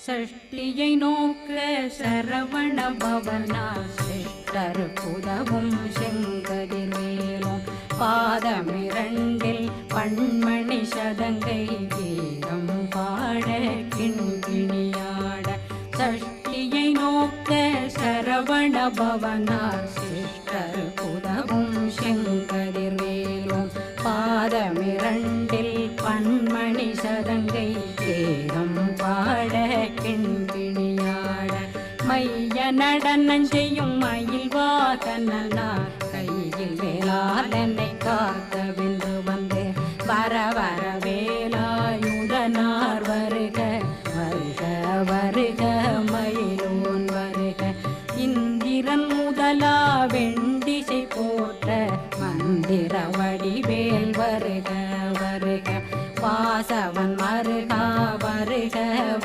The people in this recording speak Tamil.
சஷ்டியை நோக்க சரவண பவனா சிஷ்டர் புதவும் செங்கதிர்வேலும் பாதமிரண்டில் பண்மணி சதங்கை கீதம் பாட கிண்கிணியாட சஷ்டியை நோக்க சரவண பவனா சிஷ்டர் புதவும் செங்கதிர்வேலும் பாதமிரண்டில் பண்மணி சதங்கை கீதம் பாட கிண்கிணியாட மைய நடனம் செய்யும் மயில் வாகனார் கையில் வேளாளனை காக்கவென்று வந்து வர வர வேலாயுதனார் வருக வருக வருக